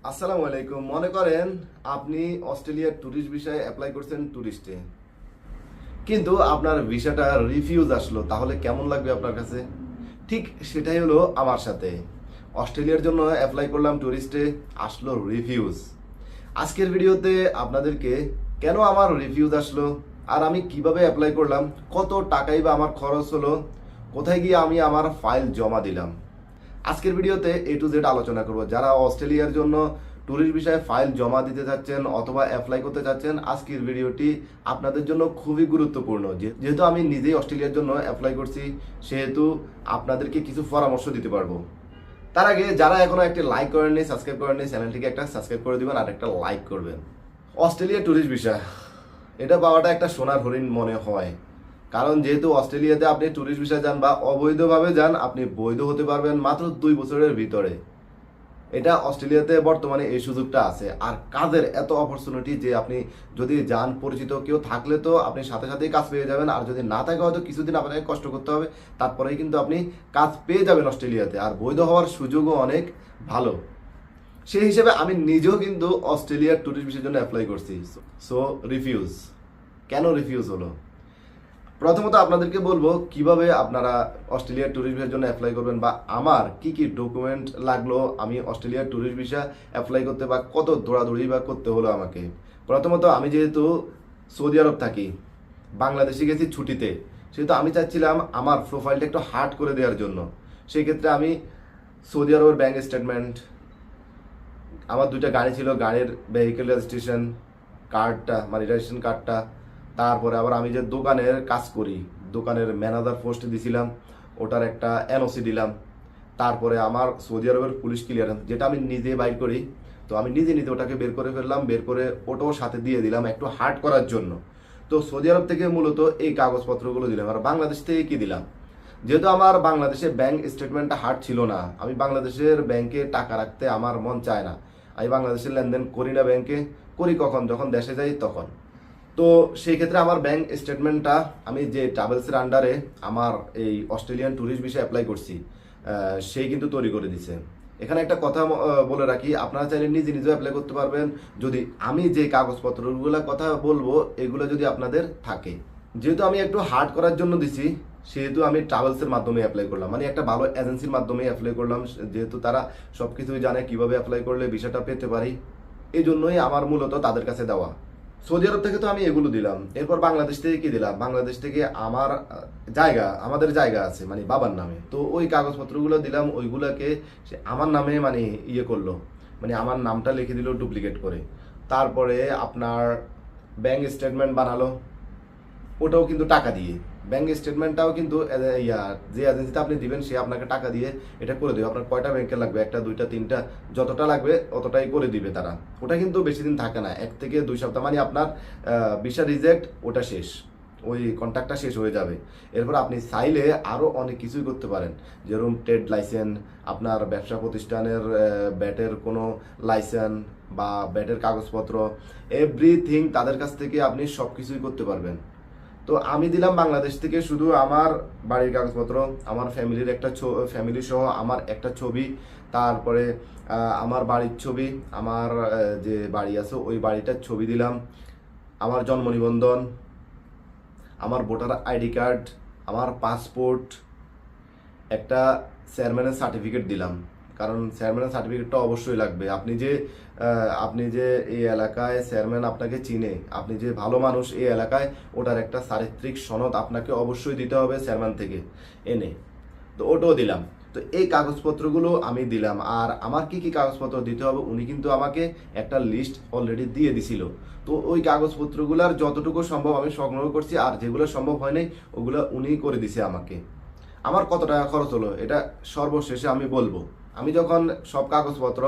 আসসালামু আলাইকুম। মনে করেন আপনি অস্ট্রেলিয়ার ট্যুরিস্ট ভিসায় অ্যাপ্লাই করছেন ট্যুরিস্টে, কিন্তু আপনার ভিসাটা রিফিউজ আসলো, তাহলে কেমন লাগবে আপনার কাছে? ঠিক সেটাই হলো আমার সাথে। অস্ট্রেলিয়ার জন্য অ্যাপ্লাই করলাম ট্যুরিস্টে, আসলো রিফিউজ। আজকের ভিডিওতে আপনাদেরকে কেন আমার রিফিউজ আসলো, আর আমি কিভাবে অ্যাপ্লাই করলাম, কত টাকাই বা আমার খরচ হলো, কোথায় গিয়ে আমি আমার ফাইল জমা দিলাম, আজকের ভিডিওতে A to Z আলোচনা করব। যারা অস্ট্রেলিয়ার জন্য ট্যুরিস্ট ভিসায় ফাইল জমা দিতে যাচ্ছেন অথবা অ্যাপ্লাই করতে যাচ্ছেন, আজকের ভিডিওটি আপনাদের জন্য খুবই গুরুত্বপূর্ণ। যেহেতু আমি নিজেই অস্ট্রেলিয়ার জন্য অ্যাপ্লাই করছি, সেহেতু আপনাদেরকে কিছু পরামর্শ দিতে পারবো। তার আগে যারা এখনো একটা লাইক করেননি, সাবস্ক্রাইব করেননি, চ্যানেলটিকে একটা সাবস্ক্রাইব করে দিবেন আর একটা লাইক করবেন। অস্ট্রেলিয়া ট্যুরিস্ট ভিসা, এটা পাওয়াটা একটা সোনার হরিণ মনে হয়। কারণ যেহেতু অস্ট্রেলিয়াতে আপনি ট্যুরিস্ট ভিসা যান বা অবৈধভাবে যান, আপনি বৈধ হতে পারবেন মাত্র 2 বছরের ভিতরে। এটা অস্ট্রেলিয়াতে বর্তমানে এই সুযোগটা আছে। আর কাজের এত অপরচুনিটি যে আপনি যদি যান, পরিচিত কেউ থাকলে তো আপনি সাথে সাথেই কাজ পেয়ে যাবেন, আর যদি না থাকে হয়তো কিছুদিন আপনাকে কষ্ট করতে হবে, তারপরেই কিন্তু আপনি কাজ পেয়ে যাবেন অস্ট্রেলিয়াতে। আর বৈধ হওয়ার সুযোগও অনেক ভালো। সেই হিসেবে আমি নিজেও কিন্তু অস্ট্রেলিয়ার ট্যুরিস্ট ভিসার জন্য অ্যাপ্লাই করছি। সো রিফিউজ কেন রিফিউজ হলো? প্রথমত আপনাদেরকে বলবো কিভাবে আপনারা অস্ট্রেলিয়ার ট্যুরিস্ট ভিসার জন্য অ্যাপ্লাই করবেন, বা আমার কি কি ডকুমেন্ট লাগলো আমি অস্ট্রেলিয়ার ট্যুরিস্ট ভিসা অ্যাপ্লাই করতে, বা কত দৌড়াদৌড়ি বা করতে হলো আমাকে। প্রথমত আমি যেহেতু সৌদি আরব থাকি, বাংলাদেশে গেছি ছুটিতে, সেহেতু আমি চাচ্ছিলাম আমার প্রোফাইলটা একটু হার্ড করে দেওয়ার জন্য। সেই ক্ষেত্রে আমি সৌদি আরবের ব্যাংক স্টেটমেন্ট, আমার 2টা গাড়ি ছিল, গাড়ির ভেহিকেল রেজিস্ট্রেশন কার্ডটা মানে রেজিস্ট্রেশন কার্ডটা, তারপরে আবার আমি যে দোকানের কাজ করি, দোকানের ম্যানেজার পোস্ট দিছিলাম, ওটার একটা এনওসি দিলাম। তারপরে আমার সৌদি আরবের পুলিশ ক্লিয়ারেন্স, যেটা আমি নিজে বাইর করি, তো আমি নিজে নিজে ওটাকে বের করে ফেললাম, বের করে ওটাও সাথে দিয়ে দিলাম একটু হার্ড করার জন্য। তো সৌদি আরব থেকে মূলত এই কাগজপত্রগুলো দিলাম। আর বাংলাদেশ থেকে কি দিলাম, যেহেতু আমার বাংলাদেশে ব্যাংক স্টেটমেন্টটা হার্ড ছিল না, আমি বাংলাদেশের ব্যাংকে টাকা রাখতে আমার মন চায় না, আমি বাংলাদেশের লেনদেন করি না ব্যাংকে, করি কখন, যখন দেশে যাই তখন। তো সেই ক্ষেত্রে আমার ব্যাংক স্টেটমেন্টটা আমি যে ট্রাভেলসের আন্ডারে আমার এই অস্ট্রেলিয়ান ট্যুরিস্ট ভিসা অ্যাপ্লাই করছি, সেই কিন্তু তৈরি করে দিছে। এখানে একটা কথা বলে রাখি, আপনারা চাইলে নিজে নিজেও অ্যাপ্লাই করতে পারবেন, যদি আমি যে কাগজপত্রগুলো কথা বলবো এগুলো যদি আপনাদের থাকে। যেহেতু আমি একটু হার্ড করার জন্য দিছি, সেহেতু আমি ট্রাভেলসের মাধ্যমে অ্যাপ্লাই করলাম, মানে একটা ভালো এজেন্সির মাধ্যমে অ্যাপ্লাই করলাম, যেহেতু তারা সব কিছুই জানে কিভাবে অ্যাপ্লাই করলে ভিসাটা পেতে পারি। এই জন্যই আমার মূলত তাদের কাছে দেওয়া। সৌদি আরব থেকে তো আমি এগুলো দিলাম। এরপর বাংলাদেশ থেকে কি দিলাম, বাংলাদেশ থেকে আমার আমাদের জায়গা আছে মানে বাবার নামে, তো ওই কাগজপত্রগুলো দিলাম, ওইগুলোকে সে আমার নামে মানে ইয়ে করলো, মানে আমার নামটা লিখে দিল ডুপ্লিকেট করে। তারপরে আপনার ব্যাংক স্টেটমেন্ট বানালো, ওটাও কিন্তু টাকা দিয়ে। ব্যাংক স্টেটমেন্টটাও কিন্তু যে এজেন্সিতে আপনি দিবেন সে আপনাকে টাকা দিয়ে এটা করে দেবে। আপনার কয়টা ব্যাংকে লাগবে, 1টা 2টা 3টা, যতটা লাগবে অতটাই করে দিবে তারা। ওটা কিন্তু বেশি দিন থাকে না, 1 থেকে 2 সপ্তাহ, মানে আপনার ভিসা রিজেক্ট ওটা শেষ, ওই কন্ট্রাক্টটা শেষ হয়ে যাবে। এরপর আপনি চাইলে আরও অনেক কিছুই করতে পারেন, যেরকম ট্রেড লাইসেন্স, আপনার ব্যবসা প্রতিষ্ঠানের ব্যাটের কোনো লাইসেন্স বা ব্যাটের কাগজপত্র, এভরিথিং তাদের কাছ থেকে আপনি সব কিছুই করতে পারবেন। তো আমি দিলাম বাংলাদেশ থেকে শুধু আমার বাড়ির কাগজপত্র, আমার ফ্যামিলির একটা ফ্যামিলি সহ আমার একটা ছবি, তারপরে আমার বাড়ির ছবি, আমার যে বাড়ি আছে ওই বাড়িটার ছবি দিলাম, আমার জন্ম নিবন্ধন, আমার ভোটার আইডি কার্ড, আমার পাসপোর্ট, একটা চেয়ারম্যানের সার্টিফিকেট দিলাম, কারণ চেয়ারম্যানের সার্টিফিকেটটা অবশ্যই লাগবে। আপনি যে এই এলাকায় চেয়ারম্যান আপনাকে চিনে, আপনি যে ভালো মানুষ এই এলাকায়, ওটার একটা চারিত্রিক সনদ আপনাকে অবশ্যই দিতে হবে চেয়ারম্যান থেকে এনে, তো ওটাও দিলাম। তো এই কাগজপত্রগুলো আমি দিলাম। আর আমার কি কি কাগজপত্র দিতে হবে উনি কিন্তু আমাকে একটা লিস্ট অলরেডি দিয়ে দিছিল। তো ওই কাগজপত্রগুলোর যতটুকু সম্ভব আমি সংগ্রহ করছি, আর যেগুলো সম্ভব হয় নাই ওগুলো উনি করে দিছে আমাকে। আমার কত টাকা খরচ হলো এটা সর্বশেষে আমি বলবো। আমি যখন সব কাগজপত্র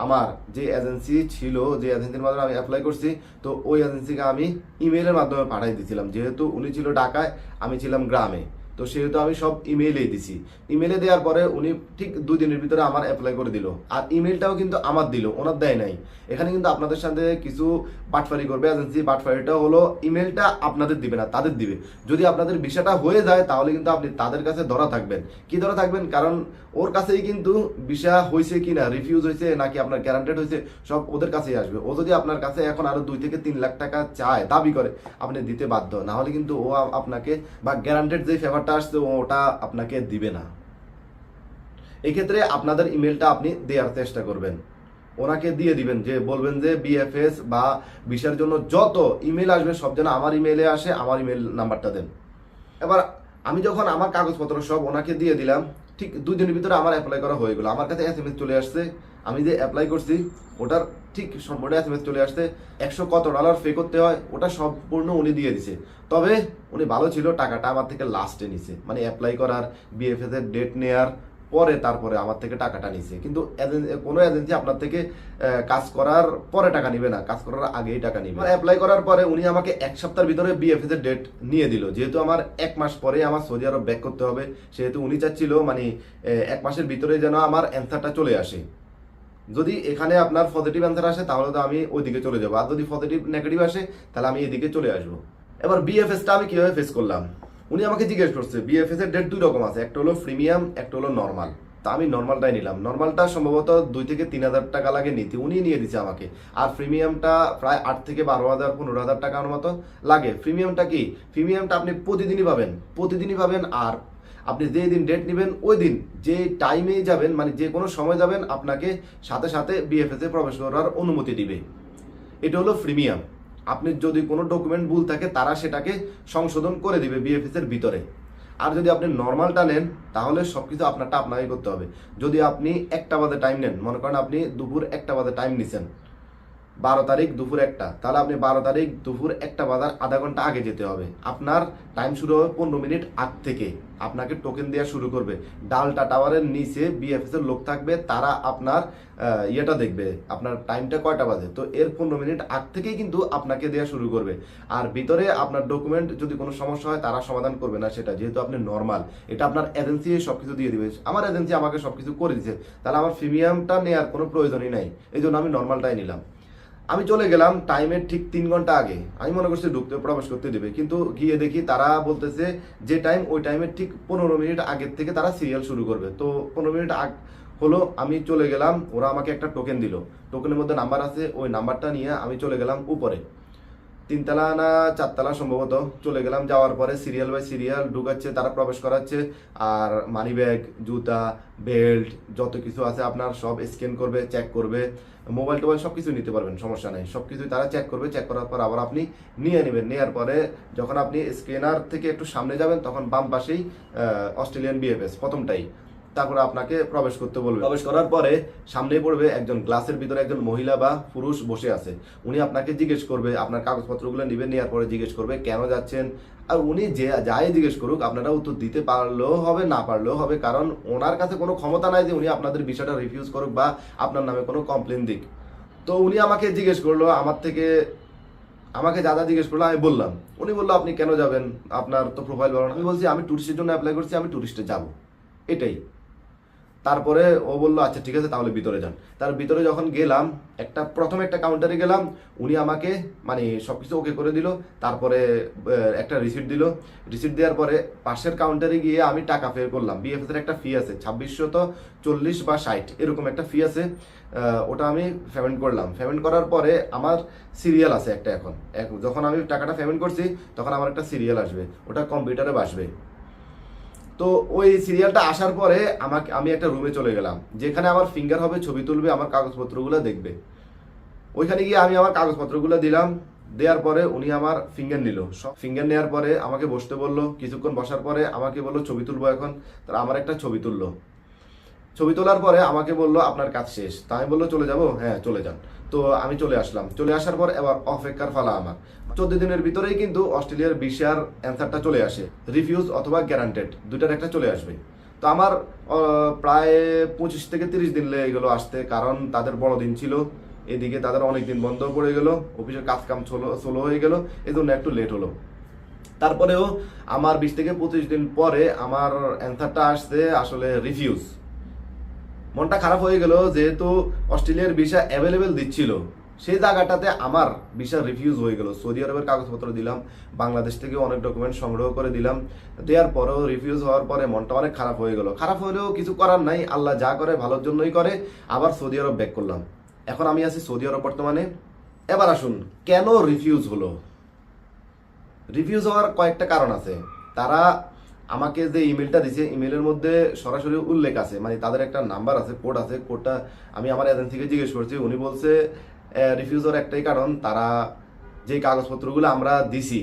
আমার যে এজেন্সি ছিল, যে এজেন্সির মাধ্যমে আমি অ্যাপ্লাই করছি, তো ওই এজেন্সিকে আমি ইমেলের মাধ্যমে পাঠিয়ে দিয়েছিলাম। যেহেতু উনি ছিল ঢাকায়, আমি ছিলাম গ্রামে, তো সেহেতু আমি সব ইমেইলেই দিছি। ইমেইলে দেওয়ার পরে উনি ঠিক 2 দিনের ভিতরে আমার অ্যাপ্লাই করে দিল। আর ইমেইলটাও কিন্তু আমার দিল, ওনার দেয় নাই। এখানে কিন্তু আপনাদের সাথে কিছু বাটফারি করবে এজেন্সি। বাটফারিটা হলো ইমেইলটা আপনাদের দিবে না, তাদের দিবে। যদি আপনাদের ভিসাটা হয়ে যায় তাহলে কিন্তু আপনি তাদের কাছে ধরা থাকবেন। কি ধরা থাকবেন? কারণ ওর কাছেই কিন্তু ভিসা হয়েছে কিনা, রিফিউজ হয়েছে নাকি আপনার গ্যারান্টেড হয়েছে, সব ওদের কাছেই আসবে। ও যদি আপনার কাছে এখন আরো 2 থেকে 3 লাখ টাকা চায়, দাবি করে, আপনি দিতে বাধ্য। না হলে কিন্তু ও আপনাকে বা গ্যারান্টেড যে ফেভারটা আসছে ওটা আপনাকে দিবে না। এই ক্ষেত্রে আপনাদের ইমেলটা আপনি দেওয়ার চেষ্টা করবেন, ওনাকে দিয়ে দিবেন, যে বলবেন যে বিএফএস বা ভিসার জন্য যত ইমেল আসবে সব যেন আমার ইমেলে আসে, আমার ইমেল নাম্বারটা দেন। এবার আমি যখন আমার কাগজপত্র সব ওনাকে দিয়ে দিলাম, ঠিক 2 দিনের ভিতরে আমার অ্যাপ্লাই করা হয়ে গেল। আমার কাছে এসএমএস চলে আসছে, আমি যে অ্যাপ্লাই করছি ওটার ঠিক সম্পূর্ণ এসএমএস চলে আসছে। $100 কত পে করতে হয় ওটা সম্পূর্ণ উনি দিয়ে দিছে। তবে উনি ভালো ছিল, টাকাটা আমার থেকে লাস্টে নিছে, মানে অ্যাপ্লাই করার, বিএফএস এর ডেট নেয়ার পরে তারপরে আমার থেকে টাকাটা নিছে। কিন্তু কোনো এজেন্সি আপনার থেকে কাজ করার পরে টাকা নিবে না, কাজ করার আগেই টাকা নিবে। অ্যাপ্লাই করার পরে উনি আমাকে 1 সপ্তাহের ভিতরে বিএফএস এর ডেট নিয়ে দিল। যেহেতু আমার 1 মাস পরে আমার সৌদি আরব ব্যাক করতে হবে, সেহেতু উনি চাচ্ছিল মানে 1 মাসের ভিতরে যেন আমার অ্যান্সারটা চলে আসে। যদি এখানে আপনার পজিটিভ অ্যান্সার আসে তাহলে তো আমি ওইদিকে চলে যাবো, আর যদি পজিটিভ নেগেটিভ আসে তাহলে আমি এদিকে চলে আসবো। এবার বিএফএসটা আমি কিভাবে ফেস করলাম, উনি আমাকে জিজ্ঞেস করছে বিএফএস এর ডেট 2 রকম আছে, একটা হলো প্রিমিয়াম, একটা হলো নর্মাল। তা আমি নর্মালটাই নিলাম। নর্মালটা সম্ভবত 2 থেকে 3 হাজার টাকা লাগে নিতে, উনি নিয়ে দিচ্ছে আমাকে। আর প্রিমিয়ামটা প্রায় 8 থেকে 12,000 15,000 টাকার মতো লাগে। প্রিমিয়ামটা কি? প্রিমিয়ামটা আপনি প্রতিদিনই পাবেন। আর আপনি যে দিন ডেট নেবেন ওই দিন যে টাইমেই যাবেন, মানে যে কোনো সময় যাবেন, আপনাকে সাথে সাথে বিএফএস এ প্রবেশ করার অনুমতি দিবে। এটা হলো প্রিমিয়াম। আপনি যদি কোনো ডকুমেন্ট ভুল থাকে তারা সেটাকে সংশোধন করে দিবে বিএফএস এর ভিতরে। আর যদি আপনি নর্মালটা নেন তাহলে সবকিছু আপনারটা আপনাকে করতে হবে। যদি আপনি 1টা বাজে টাইম নেন, মনে করেন আপনি দুপুর 1টা বাজে টাইম নিছেন, 12 তারিখ দুপুর 1টা, তাহলে আপনি 12 তারিখ দুপুর 1টা বাজার আধা ঘন্টা আগে যেতে হবে। আপনার টাইম শুরু হবে 15 মিনিট আগ থেকে। আপনাকে টোকেন দেওয়া শুরু করবে। ডালটা টাওয়ারের নিচে বিএফএস এর লোক থাকবে, তারা আপনার ইয়েটা দেখবে আপনার টাইমটা কয়টা বাজে। তো এর 15 মিনিট আগ থেকেই কিন্তু আপনাকে দেওয়া শুরু করবে। আর ভিতরে আপনার ডকুমেন্ট যদি কোনো সমস্যা হয় তারা সমাধান করবে না সেটা, যেহেতু আপনি নর্মাল। এটা আপনার এজেন্সি সবকিছু দিয়ে দিবে। আমার এজেন্সি আমাকে সবকিছু করে দিচ্ছে, তাহলে আমার প্রিমিয়ামটা নেওয়ার কোনো প্রয়োজনই নাই। এই জন্য আমি নর্মালটাই নিলাম। আমি চলে গেলাম টাইমের ঠিক 3 ঘন্টা আগে। আমি মনে করছি ঢুকতে প্রবেশ করতে দেবে, কিন্তু গিয়ে দেখি তারা বলতেছে যে টাইম ওই টাইমের ঠিক 15 মিনিট আগের থেকে তারা সিরিয়াল শুরু করবে। তো 15 মিনিট আগ হলো, আমি চলে গেলাম। ওরা আমাকে একটা টোকেন দিল, টোকেনের মধ্যে নাম্বার আছে, ওই নাম্বারটা নিয়ে আমি চলে গেলাম উপরে, 3 তলা না 4 তলা সম্ভবত। চলে গেলাম, যাওয়ার পরে সিরিয়াল বাই সিরিয়াল ঢুকাচ্ছে, তারা প্রবেশ করাচ্ছে। আর মানি ব্যাগ, জুতা, বেল্ট যত কিছু আছে আপনার সব স্ক্যান করবে, চেক করবে। মোবাইল টোবাইল সব কিছু নিতে পারবেন, সমস্যা নেই। সব কিছুই তারা চেক করবে। চেক করার পর আবার আপনি নিয়ে নেবেন। নেওয়ার পরে যখন আপনি স্ক্যানার থেকে একটু সামনে যাবেন তখন বাম পাশেই অস্ট্রেলিয়ান বিএফএস প্রথমটাই, তারপরে আপনাকে প্রবেশ করতে বলবে। প্রবেশ করার পরে সামনে পড়বে একজন, গ্লাসের ভিতরে একজন মহিলা বা পুরুষ বসে আছে। উনি আপনাকে জিজ্ঞেস করবে, আপনার কাগজপত্রগুলো নেবেন, নেওয়ার পরে জিজ্ঞেস করবে কেন যাচ্ছেন। আর উনি যে যাই জিজ্ঞেস করুক আপনারা উত্তর দিতে পারলেও হবে, না পারলেও হবে, কারণ ওনার কাছে কোনো ক্ষমতা নাই যে উনি আপনাদের বিষয়টা রিফিউজ করুক বা আপনার নামে কোনো কমপ্লেন দিক। তো উনি আমাকে জিজ্ঞেস করলো, আমাকে যা জিজ্ঞেস করলো আমি বললাম। উনি বললো আপনি কেন যাবেন, আপনার তো প্রোফাইল ভালো না। আমি বলছি আমি টুরিস্টের জন্য অ্যাপ্লাই করছি, আমি টুরিস্টে যাব, এটাই। তারপরে ও বললো আচ্ছা ঠিক আছে তাহলে ভিতরে যান। তার ভিতরে যখন গেলাম, প্রথমে একটা কাউন্টারে গেলাম, উনি আমাকে মানে সবকিছু ওকে করে দিল। তারপরে একটা রিসিট দিল। রিসিট দেওয়ার পরে পাশের কাউন্টারে গিয়ে আমি টাকা পে করলাম। বিএফএস এর একটা ফি আছে 2640 বা 60 এরকম একটা ফি আছে, ওটা আমি পেমেন্ট করলাম। পেমেন্ট করার পরে আমার সিরিয়াল আছে একটা। এখন যখন আমি টাকাটা পেমেন্ট করছি তখন আমার একটা সিরিয়াল আসবে, ওটা কম্পিউটারে বসবে। তো ওই সিরিয়ালটা আসার পরে আমি একটা রুমে চলে গেলাম, যেখানে আমার ফিঙ্গার হবে, ছবি তুলবে, আমার কাগজপত্রগুলো দেখবে। ওইখানে গিয়ে আমি আমার কাগজপত্রগুলো দিলাম। দেওয়ার পরে উনি আমার ফিঙ্গার নিল। ফিঙ্গার নেওয়ার পরে আমাকে বসতে বললো। কিছুক্ষণ বসার পরে আমাকে বললো ছবি তুলবো এখন। তারা আমার একটা ছবি তুললো। ছবি তোলার পরে আমাকে বললো আপনার কাজ শেষ। তা আমি বললো চলে যাবো, হ্যাঁ চলে যান। তো আমি চলে আসলাম। চলে আসার পর এবার অপেক্ষার ফালা আমার। 14 দিনের ভিতরেই কিন্তু অস্ট্রেলিয়ার ভিসার অ্যান্সারটা চলে আসে, রিফিউজ অথবা গ্যারান্টেড দুইটার একটা চলে আসবে। তো আমার প্রায় 25 থেকে 30 দিন লেগে গেলো আসতে, কারণ তাদের বড়দিন ছিল, এদিকে তাদের অনেক দিন বন্ধ পড়ে গেল, অফিসের কাজ কাম স্লো হয়ে গেল, এই জন্য একটু লেট হলো। তারপরেও আমার 20 থেকে 25 দিন পরে আমার অ্যান্সারটা আসছে আসলে রিফিউজ। মনটা খারাপ হয়ে গেল, যেহেতু অস্ট্রেলিয়ার ভিসা অ্যাভেলেবেল দিচ্ছিল, সেই জায়গাটাতে আমার ভিসা রিফিউজ হয়ে গেল। সৌদি আরবের কাগজপত্র দিলাম, বাংলাদেশ থেকে অনেক ডকুমেন্ট সংগ্রহ করে দিলাম, দেওয়ার পরেও রিফিউজ হওয়ার পরে মনটা অনেক খারাপ হয়ে গেল। খারাপ হলেও কিছু করার নাই, আল্লাহ যা করে ভালোর জন্যই করে। আবার সৌদি আরব ব্যাক করলাম, এখন আমি আছি সৌদি আরব বর্তমানে। এবার আসুন, কেন রিফিউজ হলো? রিফিউজ হওয়ার কয়েকটা কারণ আছে। তারা আমাকে যে ইমেলটা দিছে, ইমেলের মধ্যে সরাসরি উল্লেখ আছে, মানে তাদের একটা নাম্বার আছে, কোড আছে। কোডটা আমি আমার এজেন্সিকে জিজ্ঞেস করছি, উনি বলছে রিফিউজ হওয়ার একটাই কারণ, তারা যে কাগজপত্রগুলো আমরা দিছি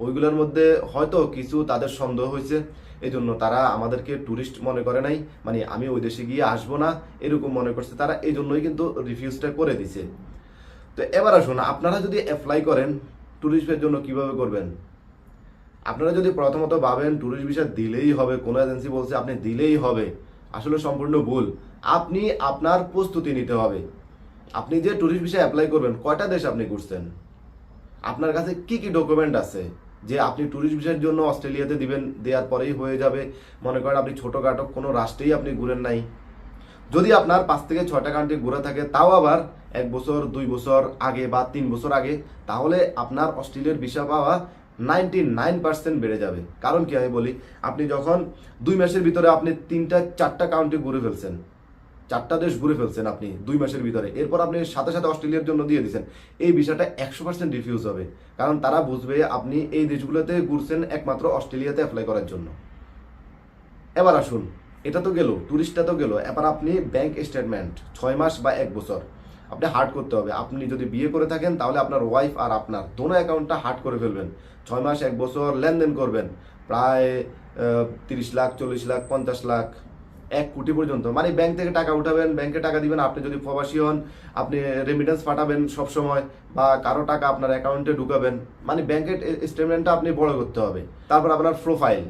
ওইগুলোর মধ্যে হয়তো কিছু তাদের সন্দেহ হয়েছে, এই জন্য তারা আমাদেরকে ট্যুরিস্ট মনে করে নাই, মানে আমি ওই দেশে গিয়ে আসবো না এরকম মনে করছে তারা, এই জন্যই কিন্তু রিফিউজটা করে দিছে। তো এবার আসুন, আপনারা যদি অ্যাপ্লাই করেন ট্যুরিস্টের জন্য কিভাবে করবেন? আপনারা যদি প্রথমত ভাবেন ট্যুরিস্ট ভিসা দিলেই হবে, কোনো এজেন্সি বলছে আপনি দিলেই হবে, আসলে সম্পূর্ণ ভুল। আপনি আপনার প্রস্তুতি নিতে হবে। আপনি যে ট্যুরিস্ট ভিসা অ্যাপ্লাই করবেন, কয়টা দেশ আপনি ঘুরছেন? আপনার কাছে কি কি ডকুমেন্ট আছে যে আপনি ট্যুরিস্ট ভিসার জন্য অস্ট্রেলিয়াতে দিবেন, দেওয়ার পরেই হয়ে যাবে? মনে করেন আপনি ছোটোখাটো কোনো রাষ্ট্রেই আপনি ঘুরেন নাই, যদি আপনার 5 থেকে 6টা কান্ট্রি ঘোরা থাকে, তাও আবার 1 বছর 2 বছর আগে বা 3 বছর আগে, তাহলে আপনার অস্ট্রেলিয়ার ভিসা পাওয়া 99% বেড়ে যাবে। কারণ কি আমি বলি, আপনি যখন 2 মাসের ভিতরে আপনি 3টা 4টা কান্ট্রি ঘুরে ফেলছেন, 4টা দেশ ঘুরে ফেলছেন আপনি 2 মাসের ভিতরে, এরপর আপনি সাথে সাথে অস্ট্রেলিয়ার জন্য দিয়ে দিচ্ছেন, এই ভিসাটা 100% রিফিউজ হবে। কারণ তারা বুঝবে আপনি এই দেশগুলোতে ঘুরছেন একমাত্র অস্ট্রেলিয়াতে অ্যাপ্লাই করার জন্য। এবার আসুন, এটা তো গেল, ট্যুরিস্টটা তো গেল। এবার আপনি ব্যাংক স্টেটমেন্ট 6 মাস বা 1 বছর আপনি হার্ড করতে হবে। আপনি যদি বিয়ে করে থাকেন তাহলে আপনার ওয়াইফ আর আপনার দোনো অ্যাকাউন্টটা হার্ড করে ফেলবেন। 6 মাস 1 বছর লেনদেন করবেন, প্রায় 30 লাখ 40 লাখ 50 লাখ 1 কোটি পর্যন্ত, মানে ব্যাংক থেকে টাকা উঠাবেন, ব্যাংকে টাকা দিবেন। আপনি যদি প্রবাসী হন, আপনি রেমিটেন্স পাঠাবেন সব সময়, বা কারো টাকা আপনার অ্যাকাউন্টে ঢুকাবেন, মানে ব্যাংকের স্টেটমেন্টটা আপনি বড় করতে হবে। তারপর আপনার প্রোফাইল,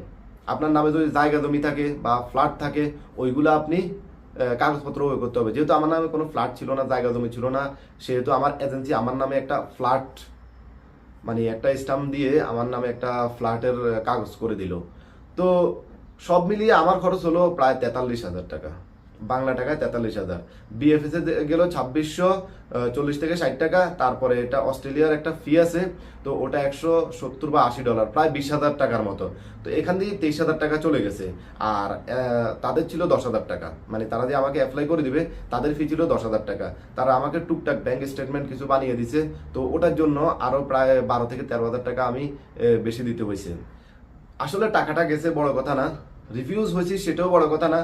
আপনার নামে যদি জায়গা জমি থাকে বা ফ্ল্যাট থাকে, ওইগুলো আপনি কাগজপত্র করতে হবে। যেহেতু আমার নামে কোনো ফ্ল্যাট ছিল না, জায়গা জমি ছিল না, সেহেতু আমার এজেন্সি আমার নামে একটা ফ্ল্যাট, মানে একটা স্টাম্প দিয়ে আমার নামে একটা ফ্ল্যাটের কাগজ করে দিল। তো সব মিলিয়ে আমার খরচ হলো প্রায় 43,000 টাকা, বাংলা টাকায় 43,000। বিএফএস এ গেল 2640 থেকে 60 টাকা। তারপরে এটা অস্ট্রেলিয়ার একটা ফি আছে, তো ওটা 170 বা $80, প্রায় 20,000 টাকার মতো। তো এখান দিয়ে 23,000 টাকা চলে গেছে। আর তাদের ছিল 10,000 টাকা, মানে তারা যে আমাকে অ্যাপ্লাই করে দিবে তাদের ফি ছিল 10,000 টাকা। তারা আমাকে টুকটাক ব্যাংক স্টেটমেন্ট কিছু বানিয়ে দিছে, তো ওটার জন্য আরো প্রায় 12 থেকে 13,000 টাকা আমি বেশি দিতে হয়েছে। আসলে টাকাটা গেছে বড় কথা না, রিফিউজ হয়েছি সেটাও বড় কথা না।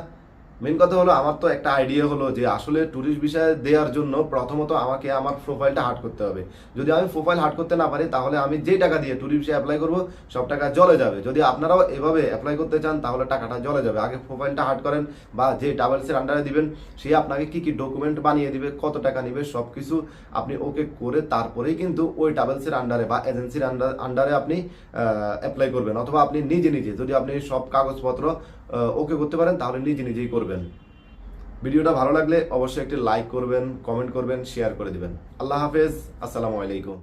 মেন কথা হলো, আমার তো একটা আইডিয়া হলো যে আসলে ট্যুরিস্ট ভিসা দেওয়ার জন্য প্রথমত আমাকে আমার প্রোফাইলটা হার্ড করতে হবে। যদি আমি প্রোফাইল হার্ড করতে না পারি, তাহলে আমি যেই টাকা দিয়ে ট্যুরিস্ট ভিসা অ্যাপ্লাই করবো সব টাকা জলে যাবে। যদি আপনারাও এভাবে অ্যাপ্লাই করতে চান তাহলে টাকাটা জলে যাবে। আগে প্রোফাইলটা হার্ড করেন, বা যে ট্রাভেলসের আন্ডারে দিবেন সে আপনাকে কি কি ডকুমেন্ট বানিয়ে দিবে, কত টাকা নিবে, সব কিছু আপনি ওকে করে তারপরেই কিন্তু ওই ট্রাভেলসের আন্ডারে বা এজেন্সির আন্ডারে আপনি অ্যাপ্লাই করবেন। অথবা আপনি নিজে নিজে, যদি আপনি সব কাগজপত্র ওকে করতে পারেন তাহলে নিজে নিজেই করবেন। ভিডিওটা ভালো লাগলে অবশ্যই একটি লাইক করবেন, কমেন্ট করবেন, শেয়ার করে দিবেন। আল্লাহ হাফেজ, আসসালামু আলাইকুম।